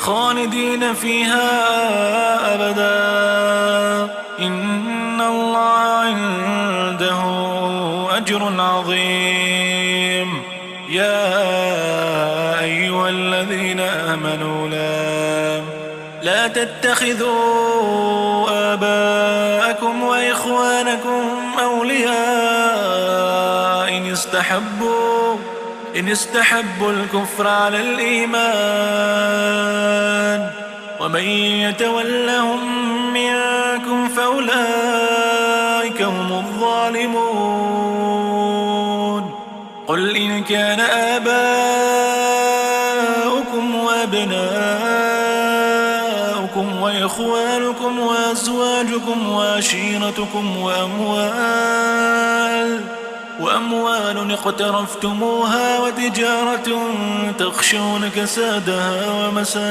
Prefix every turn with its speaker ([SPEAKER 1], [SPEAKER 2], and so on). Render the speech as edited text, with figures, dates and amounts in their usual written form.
[SPEAKER 1] خالدين فيها أبدا إن الله عنده أجر عظيم. يا أيها الذين آمنوا لا تتخذوا آباءكم وإخوانكم أولياء إن استحبوا الكفر على الإيمان ومن يتولهم منكم فأولئك هم الظالمون. قل إن كان آباؤكم وأبناؤكم وإخوانكم وأزواجكم وعشيرتكم وأموال اقترفتموها وتجارة تخشون كسادها ومساكن